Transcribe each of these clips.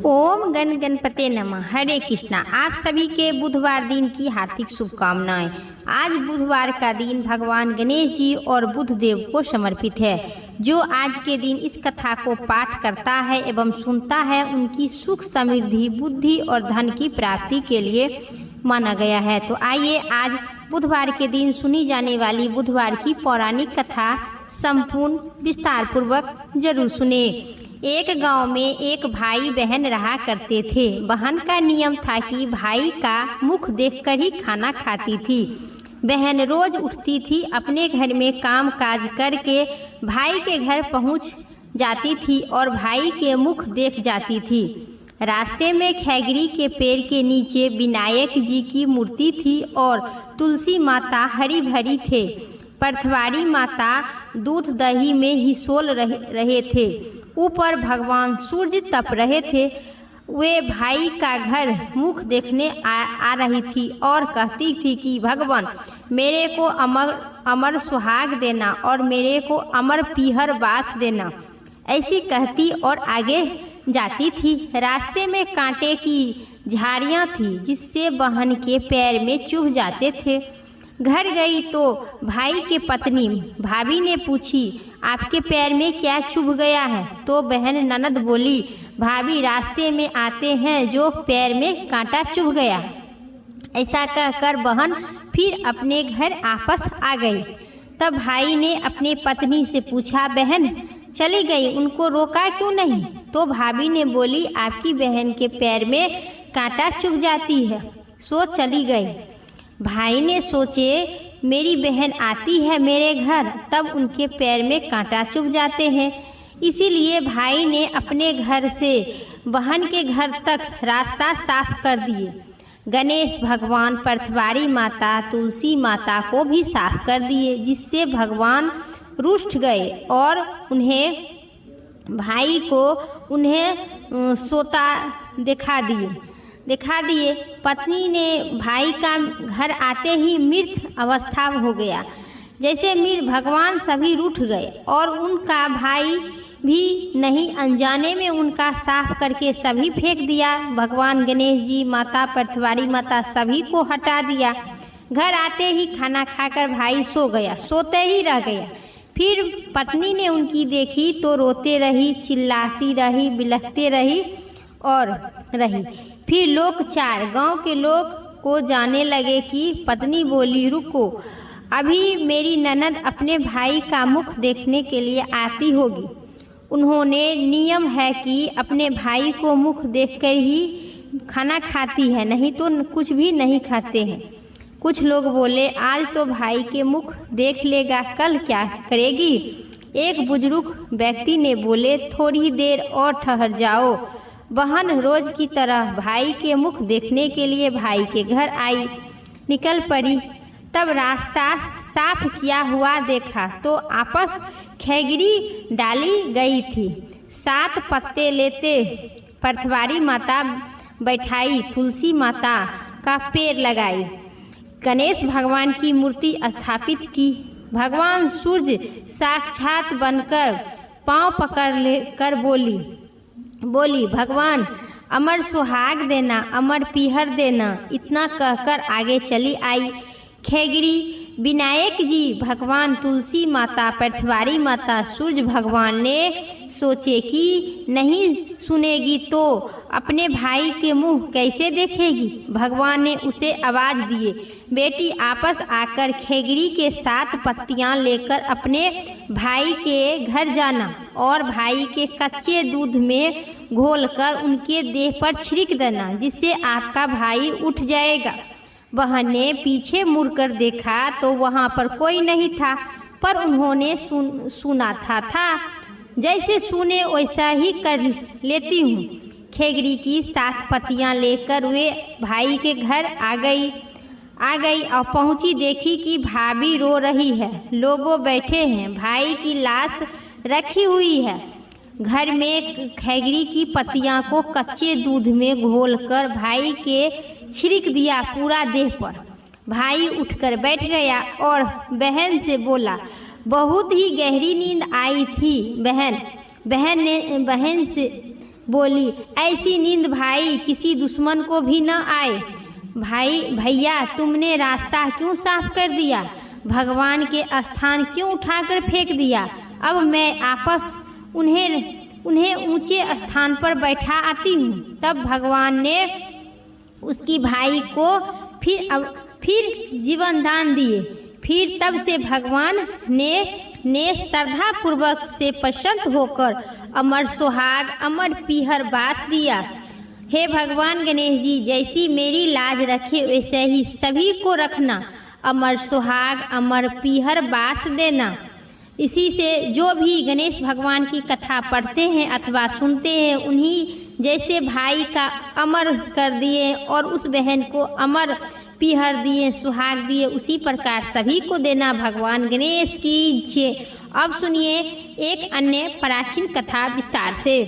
ओम गण गणपते नमः। हरे कृष्णा। आप सभी के बुधवार दिन की हार्दिक शुभकामनाएं। आज बुधवार का दिन भगवान गणेश जी और बुधदेव को समर्पित है। जो आज के दिन इस कथा को पाठ करता है एवं सुनता है उनकी सुख समृद्धि बुद्धि और धन की प्राप्ति के लिए माना गया है। तो आइए आज बुधवार के दिन सुनी जाने वाली बुधवार की पौराणिक कथा संपूर्ण विस्तार पूर्वक जरूर सुने। एक गांव में एक भाई बहन रहा करते थे। बहन का नियम था कि भाई का मुख देखकर ही खाना खाती थी। बहन रोज उठती थी, अपने घर में काम काज करके भाई के घर पहुंच जाती थी और भाई के मुख देख जाती थी। रास्ते में खैगरी के पेड़ के नीचे विनायक जी की मूर्ति थी और तुलसी माता हरी भरी थे। पर्थवारी माता दूध दही में हिसोल रहे थे। ऊपर भगवान सूर्य तप रहे थे। वे भाई का घर मुख देखने आ रही थी और कहती थी कि भगवान मेरे को अमर सुहाग देना और मेरे को अमर पीहर बास देना। ऐसी कहती और आगे जाती थी। रास्ते में कांटे की झाड़ियाँ थी जिससे बहन के पैर में चुभ जाते थे। घर गई तो भाई के पत्नी भाभी ने पूछी, आपके पैर में क्या चुभ गया है? तो बहन ननद बोली, भाभी रास्ते में आते हैं जो पैर में कांटा चुभ गया। ऐसा कहकर बहन फिर अपने घर वापस आ गई। तब भाई ने अपने पत्नी से पूछा, बहन चली गई, उनको रोका क्यों नहीं? तो भाभी ने बोली, आपकी बहन के पैर में कांटा चुभ जाती है सो चली गई। भाई ने सोचे मेरी बहन आती है मेरे घर तब उनके पैर में कांटा चुभ जाते हैं। इसीलिए भाई ने अपने घर से बहन के घर तक रास्ता साफ कर दिए। गणेश भगवान, पर्थवारी माता, तुलसी माता को भी साफ कर दिए, जिससे भगवान रुष्ट गए और भाई को सोता दिखा दिए। पत्नी ने भाई का घर आते ही मृत अवस्था हो गया। जैसे मृत भगवान सभी रूठ गए और उनका भाई भी नहीं अनजाने में उनका साफ करके सभी फेंक दिया। भगवान गणेश जी, माता पर्थवारी माता सभी को हटा दिया। घर आते ही खाना खाकर भाई सो गया, सोते ही रह गया। फिर पत्नी ने उनकी देखी तो रोते रही, चिल्लाती रही, बिलखते रही और रही। फिर गांव के लोग को जाने लगे कि पत्नी बोली, रुको, अभी मेरी ननद अपने भाई का मुख देखने के लिए आती होगी। उन्होंने नियम है कि अपने भाई को मुख देखकर ही खाना खाती है, नहीं तो कुछ भी नहीं खाते हैं। कुछ लोग बोले, आज तो भाई के मुख देख लेगा, कल क्या करेगी? एक बुजुर्ग व्यक्ति ने बोले, थोड़ी देर और ठहर जाओ। बहन रोज की तरह भाई के मुख देखने के लिए भाई के घर आई, निकल पड़ी। तब रास्ता साफ किया हुआ देखा तो आपस खैगरी डाली गई थी। 7 पत्ते लेते पर्थवारी माता बैठाई, तुलसी माता का पेड़ लगाई, गणेश भगवान की मूर्ति स्थापित की। भगवान सूर्य साक्षात बनकर पांव पकड़ लेकर बोली, भगवान अमर सुहाग देना, अमर पीहर देना। इतना कहकर आगे चली आई। खैगरी, विनायक जी, भगवान, तुलसी माता, पर्थवारी माता, सूर्य भगवान ने सोचे कि नहीं सुनेगी तो अपने भाई के मुंह कैसे देखेगी। भगवान ने उसे आवाज़ दिए, बेटी आपस आकर खैगरी के 7 पत्तियां लेकर अपने भाई के घर जाना और भाई के कच्चे दूध में घोलकर उनके देह पर छिड़क देना, जिससे आपका भाई उठ जाएगा। बहन ने पीछे मुड़कर देखा तो वहाँ पर कोई नहीं था, पर उन्होंने सुना था। जैसे सुने वैसा ही कर लेती हूँ। खैगरी की 7 पत्तियां लेकर वे भाई के घर आ गई और पहुंची, देखी कि भाभी रो रही है, लोगों बैठे हैं, भाई की लाश रखी हुई है। घर में खैगरी की पत्तियां को कच्चे दूध में घोलकर भाई के छिड़क दिया पूरा देह पर। भाई उठकर बैठ गया और बहन से बोला, बहुत ही गहरी नींद आई थी। बोली, ऐसी नींद भाई किसी दुश्मन को भी न आए। भैया तुमने रास्ता क्यों साफ कर दिया, भगवान के स्थान क्यों उठाकर फेंक दिया। अब मैं आपस उन्हें ऊंचे स्थान पर बैठा आती हूँ। तब भगवान ने उसकी भाई को फिर जीवन दान दिए। फिर तब से भगवान ने श्रद्धा पूर्वक से प्रसन्न होकर अमर सुहाग अमर पीहर बास दिया। हे भगवान गणेश जी, जैसी मेरी लाज रखे वैसे ही सभी को रखना, अमर सुहाग अमर पीहर बास देना। इसी से जो भी गणेश भगवान की कथा पढ़ते हैं अथवा सुनते हैं, उन्हीं जैसे भाई का अमर कर दिए और उस बहन को अमर पीहर दिए, सुहाग दिए, उसी प्रकार सभी को देना। भगवान गणेश की जय। अब सुनिए एक अन्य प्राचीन कथा विस्तार से।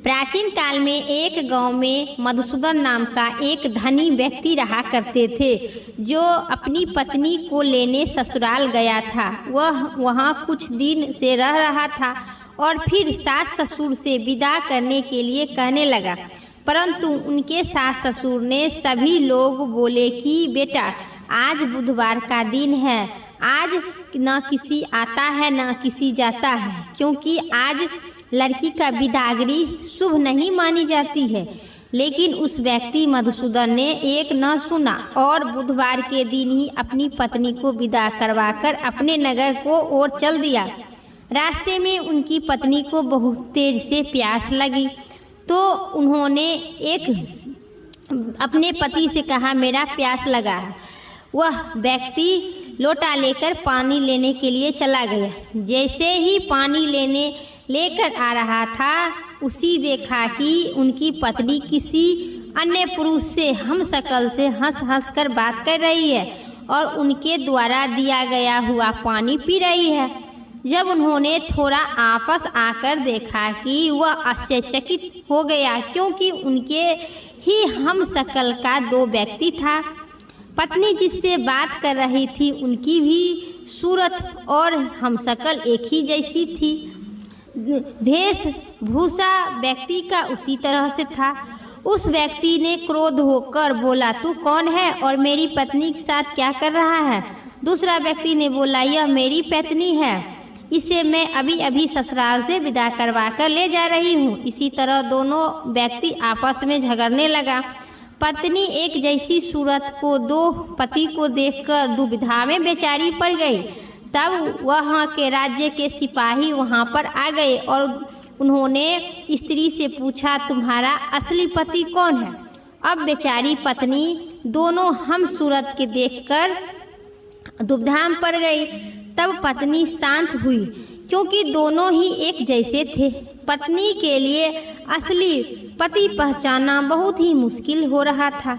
प्राचीन काल में एक गांव में मधुसूदन नाम का एक धनी व्यक्ति रहा करते थे, जो अपनी पत्नी को लेने ससुराल गया था। वह वहां कुछ दिन से रह रहा था और फिर सास ससुर से विदा करने के लिए कहने लगा, परंतु उनके सास ससुर ने सभी लोग बोले कि बेटा आज बुधवार का दिन है, आज न किसी आता है न किसी जाता है, क्योंकि आज लड़की का विदागरी शुभ नहीं मानी जाती है। लेकिन उस व्यक्ति मधुसूदन ने एक न सुना और बुधवार के दिन ही अपनी पत्नी को विदा करवाकर अपने नगर को ओर चल दिया। रास्ते में उनकी पत्नी को बहुत तेज से प्यास लगी, तो उन्होंने अपने पति से कहा, मेरा प्यास लगा है। वह व्यक्ति लोटा लेकर पानी लेने के लिए चला गया। जैसे ही पानी लेकर आ रहा था, उसी देखा कि उनकी पत्नी किसी अन्य पुरुष से हमशक्ल से हंस कर बात कर रही है और उनके द्वारा दिया गया हुआ पानी पी रही है। जब उन्होंने थोड़ा आपस आकर देखा कि वह आश्चर्यचकित हो गया, क्योंकि उनके ही हमशक्ल का दो व्यक्ति था। पत्नी जिससे बात कर रही थी, उनकी भी सूरत और हमशक्ल एक ही जैसी थी। वेशभूषा व्यक्ति का उसी तरह से था। उस व्यक्ति ने क्रोध होकर बोला, तू कौन है और मेरी पत्नी के साथ क्या कर रहा है। दूसरा व्यक्ति ने बोला, यह मेरी पत्नी है, इसे मैं अभी अभी ससुराल से विदा करवा कर ले जा रही हूँ। इसी तरह दोनों व्यक्ति आपस में झगड़ने लगा। पत्नी एक जैसी सूरत को दो पति को देखकर दुविधा में बेचारी पड़ गई। तब वहाँ के राज्य के सिपाही वहाँ पर आ गए और उन्होंने स्त्री से पूछा, तुम्हारा असली पति कौन है। अब बेचारी पत्नी दोनों हम सूरत के देखकर दुविधा में पड़ गई। तब पत्नी शांत हुई, क्योंकि दोनों ही एक जैसे थे। पत्नी के लिए असली पति पहचानना बहुत ही मुश्किल हो रहा था।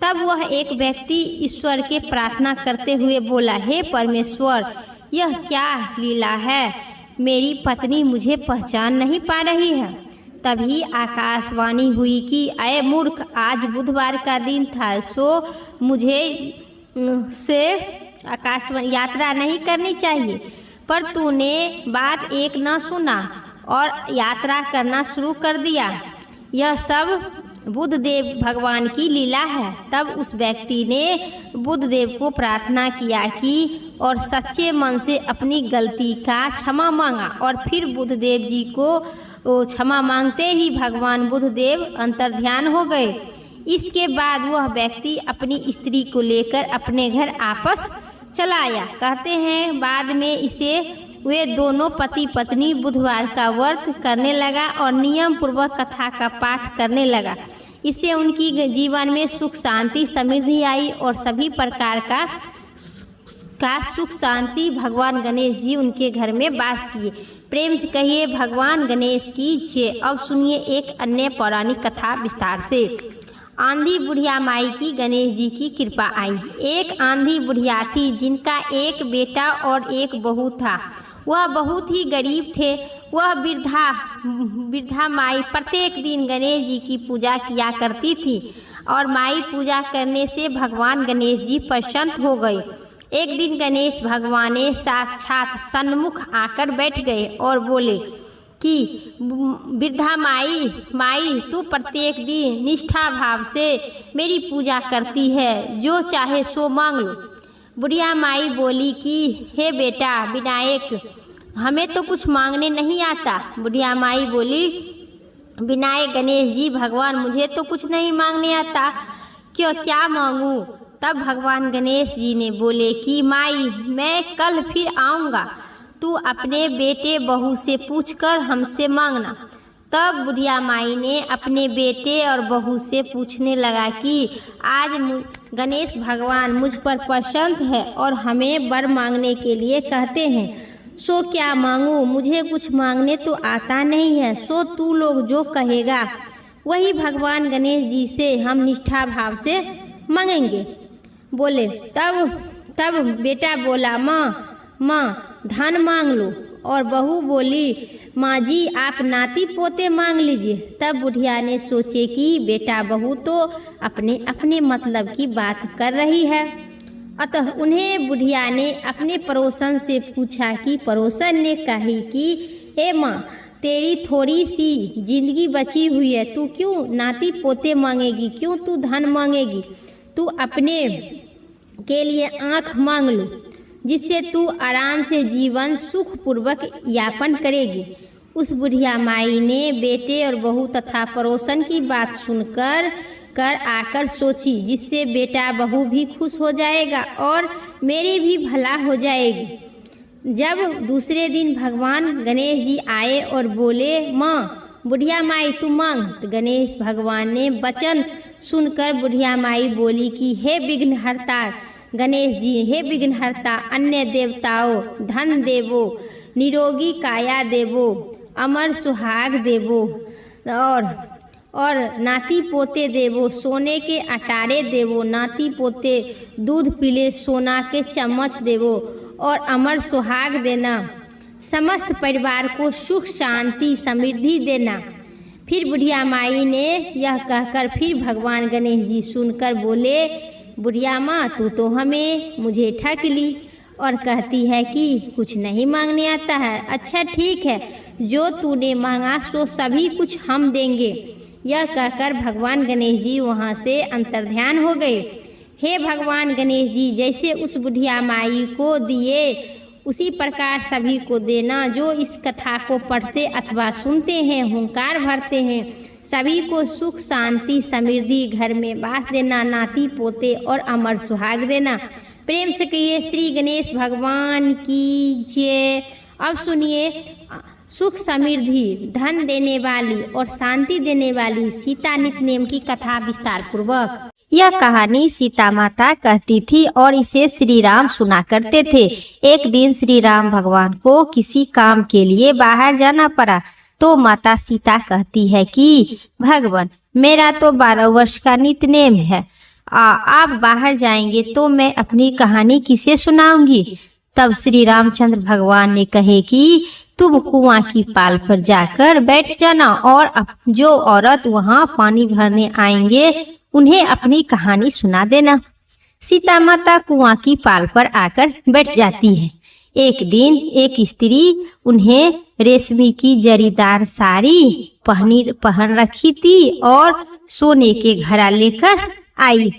तब वह एक व्यक्ति ईश्वर के प्रार्थना करते हुए बोला, हे परमेश्वर, यह क्या लीला है, मेरी पत्नी मुझे पहचान नहीं पा रही है। तभी आकाशवाणी हुई कि अय मूर्ख, आज बुधवार का दिन था, सो मुझे से आकाशवाणी यात्रा नहीं करनी चाहिए, पर तूने बात एक न सुना और यात्रा करना शुरू कर दिया। यह सब बुद्धदेव भगवान की लीला है। तब उस व्यक्ति ने बुद्धदेव को प्रार्थना किया कि और सच्चे मन से अपनी गलती का क्षमा मांगा और फिर बुद्धदेव जी को क्षमा मांगते ही भगवान बुद्धदेव अंतर्ध्यान हो गए। इसके बाद वह व्यक्ति अपनी स्त्री को लेकर अपने घर आपस चला आया। कहते हैं बाद में इसे वे दोनों पति पत्नी बुधवार का व्रत करने लगा और नियम पूर्वक कथा का पाठ करने लगा। इससे उनकी जीवन में सुख शांति समृद्धि आई और सभी प्रकार का सुख शांति भगवान गणेश जी उनके घर में वास किए। प्रेम से कहिए भगवान गणेश की जय। अब सुनिए एक अन्य पौराणिक कथा विस्तार से। आंधी बुढ़िया माई की गणेश जी की कृपा आई। एक आंधी बुढ़िया थी, जिनका एक बेटा और एक बहू था। वह बहुत ही गरीब थे। वह वृद्धा माई प्रत्येक दिन गणेश जी की पूजा किया करती थी और माई पूजा करने से भगवान गणेश जी प्रसन्न हो गए। एक दिन गणेश भगवान ने साक्षात सन्मुख आकर बैठ गए और बोले, कि वृद्धा माई तू प्रत्येक दिन निष्ठा भाव से मेरी पूजा करती है, जो चाहे सो मांग लो। बुढ़िया माई बोली कि हे बेटा विनायक, हमें तो कुछ मांगने नहीं आता। बुढ़िया माई बोली, विनायक गणेश जी भगवान, मुझे तो कुछ नहीं मांगने आता, क्यों क्या मांगूं? तब भगवान गणेश जी ने बोले कि माई मैं कल फिर आऊँगा, तू अपने बेटे बहू से पूछकर हमसे मांगना। तब बुढ़िया माई ने अपने बेटे और बहू से पूछने लगा कि आज गणेश भगवान मुझ पर प्रसन्न है और हमें वर मांगने के लिए कहते हैं, सो क्या मांगूं? मुझे कुछ मांगने तो आता नहीं है, सो तू लोग जो कहेगा वही भगवान गणेश जी से हम निष्ठा भाव से मांगेंगे। बोले तब बेटा बोला, माँ धन मांग लो। और बहू बोली, माँ जी आप नाती पोते मांग लीजिए। तब बुढ़िया ने सोचे कि बेटा बहू तो अपने अपने मतलब की बात कर रही है, अतः उन्हें बुढ़िया ने अपने पड़ोसन से पूछा कि पड़ोसन ने कही कि हे माँ, तेरी थोड़ी सी जिंदगी बची हुई है, तू क्यों नाती पोते मांगेगी, क्यों तू धन मांगेगी? तू अपने के लिए आँख मांग लो, जिससे तू आराम से जीवन सुखपूर्वक यापन करेगी। उस बुढ़िया माई ने बेटे और बहू तथा पड़ोसन की बात सुनकर आकर सोची, जिससे बेटा बहू भी खुश हो जाएगा और मेरी भी भला हो जाएगी। जब दूसरे दिन भगवान गणेश जी आए और बोले, माँ बुढ़िया माई तू मांग। तो गणेश भगवान ने वचन सुनकर बुढ़िया माई बोली कि हे विघ्नहर्ता गणेश जी, हे विघ्नहर्ता, अन्य देवताओं धन देवो, निरोगी काया देवो, अमर सुहाग देवो और नाती पोते देवो, सोने के अटारे देवो, नाती पोते दूध पीले सोना के चम्मच देवो और अमर सुहाग देना, समस्त परिवार को सुख शांति समृद्धि देना। फिर बुढ़िया माई ने यह कहकर फिर भगवान गणेश जी सुनकर बोले, बुढ़िया माँ तू तो मुझे ठग ली और कहती है कि कुछ नहीं मांगने आता है। अच्छा ठीक है, जो तूने मांगा सो सभी कुछ हम देंगे। यह कहकर भगवान गणेश जी वहाँ से अंतर्ध्यान हो गए। हे भगवान गणेश जी, जैसे उस बुढ़िया माई को दिए उसी प्रकार सभी को देना, जो इस कथा को पढ़ते अथवा सुनते हैं, हुंकार भरते हैं। सभी को सुख शांति समृद्धि घर में वास देना, नाती पोते और अमर सुहाग देना। प्रेम से कहिए श्री गणेश भगवान की जय। अब सुनिए सुख समृद्धि धन देने वाली और शांति देने वाली सीता नितनेम की कथा विस्तार पूर्वक। यह कहानी सीता माता कहती थी और इसे श्री राम सुना करते थे। एक दिन श्री राम भगवान को किसी काम के लिए बाहर जाना पड़ा, तो माता सीता कहती है कि भगवान मेरा तो 12 वर्ष का नितनेम है, आप बाहर जाएंगे तो मैं अपनी कहानी किसे सुनाऊंगी? तब श्री रामचंद्र भगवान ने कहे कि तुम कुआं की पाल पर जाकर बैठ जाना और जो औरत वहां पानी भरने आएंगे उन्हें अपनी कहानी सुना देना। सीता माता कुआं की पाल पर आकर बैठ जाती है। एक दिन एक स्त्री उन्हें रेशमी की जरीदार साड़ी पहन रखी थी और सोने के घड़ा लेकर आई।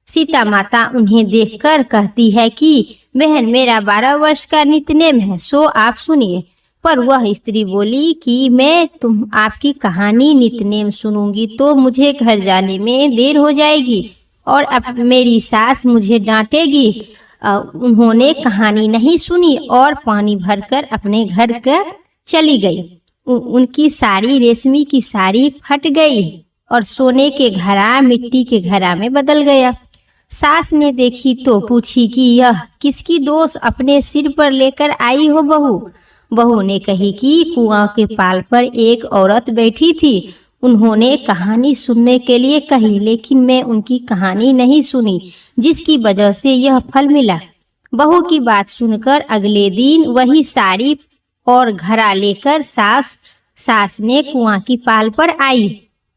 सीता माता उन्हें देखकर कहती है कि बहन मेरा 12 वर्ष का नितनेम है, सो आप सुनिए। पर वह स्त्री बोली कि मैं आपकी कहानी नितनेम सुनूंगी तो मुझे घर जाने में देर हो जाएगी और अब मेरी सास मुझे डांटेगी। उन्होंने कहानी नहीं सुनी और पानी भरकर अपने घर का चली गई। उनकी साड़ी रेशमी की साड़ी फट गई और सोने के घड़ा मिट्टी के घड़ा में बदल गया। सास ने देखी तो पूछी कि यह किसकी दोष अपने सिर पर लेकर आई हो बहू? बहू ने कही कि कुआं के पाल पर एक औरत बैठी थी, उन्होंने कहानी सुनने के लिए कही, लेकिन मैं उनकी कहानी नहीं सुनी, जिसकी वजह से यह फल मिला। बहू की बात सुनकर अगले दिन वही साड़ी और घड़ा लेकर सास ने कुआं की पाल पर आई।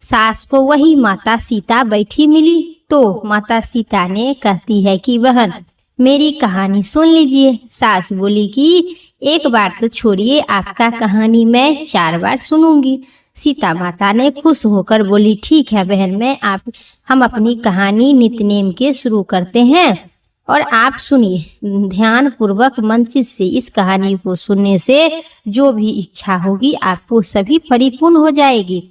सास को वही माता सीता बैठी मिली तो माता सीता ने कहती है कि बहन मेरी कहानी सुन लीजिए। सास बोली कि एक बार तो छोड़िए, आपका कहानी मैं 4 बार सुनूंगी। सीता माता ने खुश होकर बोली, ठीक है बहन, हम अपनी कहानी नित्य के शुरू करते हैं और आप सुनिए ध्यान पूर्वक, मन चित से। इस कहानी को सुनने से जो भी इच्छा होगी आपको सभी परिपूर्ण हो जाएगी।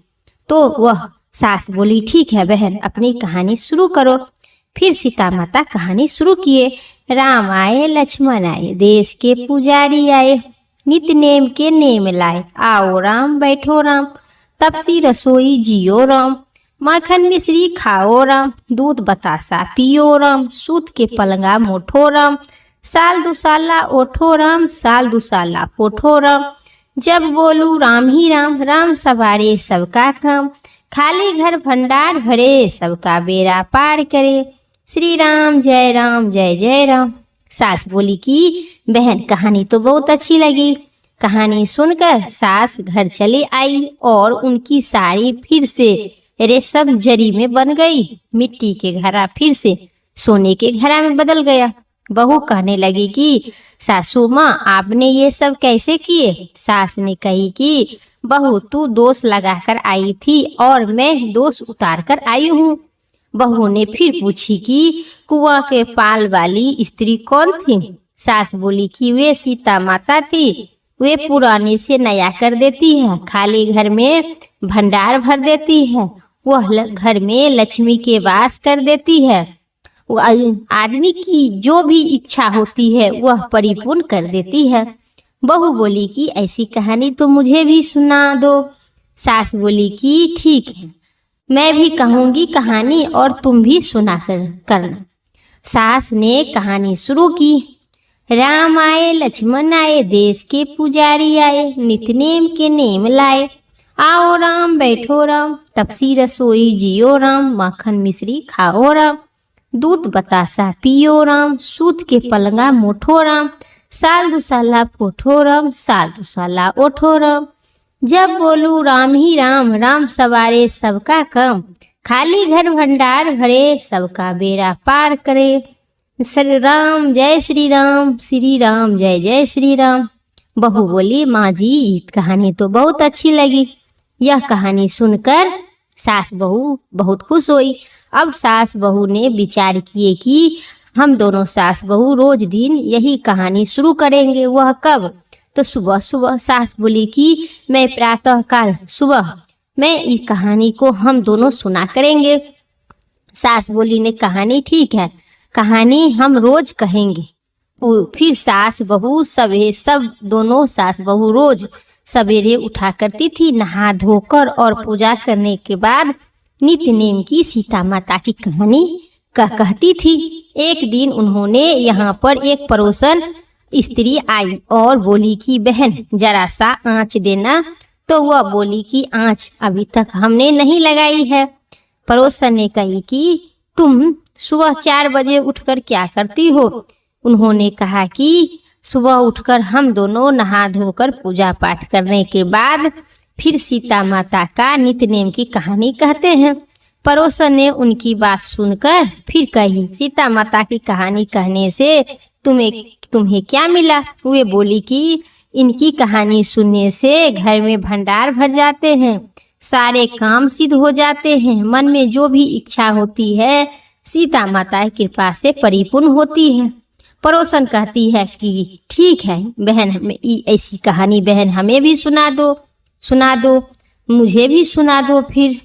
तो वह सास बोली, ठीक है बहन, अपनी कहानी शुरू करो। फिर सीता माता कहानी शुरू किए। राम आए लक्ष्मण आए, देश के पुजारी आए, नित्य नेम के नेम लाए। आओ राम बैठो राम, तपसी रसोई जियो राम, माखन मिश्री खाओ राम, दूध बतासा पियो राम, सूत के पलंगा मोठो राम, साल दुसाला ओठो राम, साल दुसाला पोठो राम। जब बोलू राम ही राम, राम सवारे सबका काम, खाली घर भंडार भरे, सबका बेड़ा पार करे। श्री राम जय जय राम। सास बोली कि बहन कहानी तो बहुत अच्छी लगी। कहानी सुनकर सास घर चली आई और उनकी साड़ी फिर से रेशम जरी में बन गई। मिट्टी के घड़ा फिर से सोने के घड़ा में बदल गया। बहू कहने लगी कि सासू माँ, आपने ये सब कैसे किए? सास ने कही कि बहू, तू दोष लगाकर आई थी और मैं दोष उतार कर आई हूँ। बहू ने फिर पूछी कि कुआं के पाल वाली स्त्री कौन थी? सास बोली कि वे सीता माता थी। वे पुराने से नया कर देती है, खाली घर में भंडार भर देती है, वह घर में लक्ष्मी के वास कर देती है, आदमी की जो भी इच्छा होती है वह परिपूर्ण कर देती है। बहू बोली कि ऐसी कहानी तो मुझे भी सुना दो। सास बोली कि ठीक है, मैं भी कहूँगी कहानी और तुम भी सुना करना। सास ने कहानी शुरू की। राम आए लक्ष्मण आए, देश के पुजारी आए, नित्य नेम के नेम लाए। आओ राम बैठो राम, तपसी रसोई जियो राम, माखन मिश्री खाओ राम, दूध बतासा पियो राम, सूत के पलंगा मोठो राम, साल दुसाला पोठो राम, साल दुसाला ओठो राम। जब बोलू राम ही राम, राम सवारे सबका काम, खाली घर भंडार भरे, सबका बेड़ा पार करे। श्री राम जय जय श्री राम। बहू बोली, माँ जी कहानी तो बहुत अच्छी लगी। यह कहानी सुनकर सास बहू बहुत खुश हुई। अब सास बहू ने विचार किए कि हम दोनों सास बहू रोज दिन यही कहानी शुरू करेंगे। वह कब? तो सुबह सुबह। सास बोली कि मैं प्रातः काल सुबह मैं इस कहानी को हम दोनों सुना करेंगे। सास बोली ने कहानी ठीक है, कहानी हम रोज कहेंगे। फिर सास बहू सब दोनों सास बहू रोज सवेरे उठा करती थी, नहा धोकर और पूजा करने के बाद नित्य नेम की सीता माता की कहानी कहती थी। एक दिन उन्होंने यहाँ पर एक पड़ोसन स्त्री आई और बोली कि बहन जरा सा आँच देना। तो वह बोली कि आँच अभी तक हमने नहीं लगाई है। पड़ोसन ने कही कि तुम सुबह 4 बजे उठकर क्या करती हो? उन्होंने कहा कि सुबह उठकर हम दोनों नहा धोकर पूजा पाठ करने के बाद फिर सीता माता का नित्य नेम की कहानी कहते हैं। पड़ोसन ने उनकी बात सुनकर फिर कही, सीता माता की कहानी कहने से तुम्हें क्या मिला? वे बोली कि इनकी कहानी सुनने से घर में भंडार भर जाते हैं, सारे काम सिद्ध हो जाते हैं, मन में जो भी इच्छा होती है सीता माता की कृपा से परिपूर्ण होती है। पड़ोसन कहती है कि ठीक है बहन, ऐसी कहानी बहन हमें भी सुना दो, मुझे भी सुना दो। फिर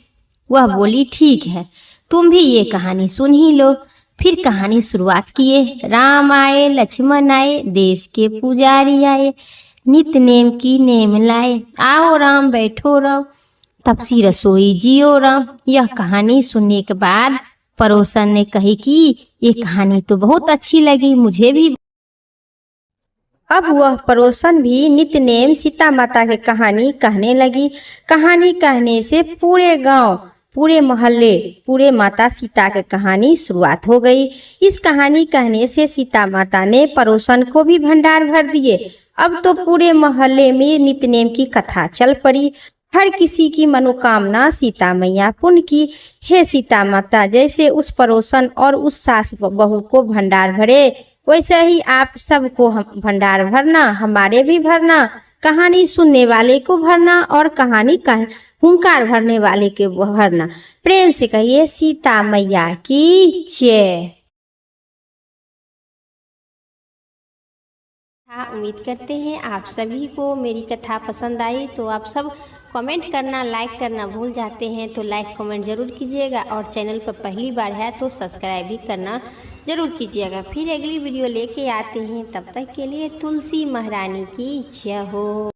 वह बोली ठीक है, तुम भी ये कहानी सुन ही लो। फिर कहानी शुरुआत किए। राम आए लक्ष्मण आए, देश के पुजारी आए, नित्य नेम की नेम लाए। आओ राम बैठो राम, तपसी रसोई जियो राम। यह कहानी सुनने के बाद पड़ोसन ने कही कि ये कहानी तो बहुत अच्छी लगी, मुझे भी। अब वह पड़ोसन भी नित्य नेम सीता माता की कहानी कहने लगी। कहानी कहने से पूरे गांव, पूरे मोहल्ले, पूरे माता सीता की कहानी शुरुआत हो गई। इस कहानी कहने से सीता माता ने पड़ोसन को भी भंडार भर दिए। अब तो पूरे मोहल्ले में नित्य नेम की कथा चल पड़ी। हर किसी की मनोकामना सीता मैया पूर्ण की। हे सीता माता, जैसे उस पड़ोसन और उस सास बहू को भंडार भरे, वैसे ही आप सबको हम भंडार भरना, हमारे भी भरना, कहानी सुनने वाले को भरना और कहानी का हुंकार भरने वाले के भरना। प्रेम से कहिए सीता मैया की जय। हाँ, उम्मीद करते हैं आप सभी को मेरी कथा पसंद आई। तो आप सब कमेंट करना, लाइक करना भूल जाते हैं, तो लाइक कमेंट ज़रूर कीजिएगा और चैनल पर पहली बार है तो सब्सक्राइब भी करना ज़रूर कीजिएगा। फिर अगली वीडियो लेके आते हैं, तब तक के लिए तुलसी महारानी की जय हो।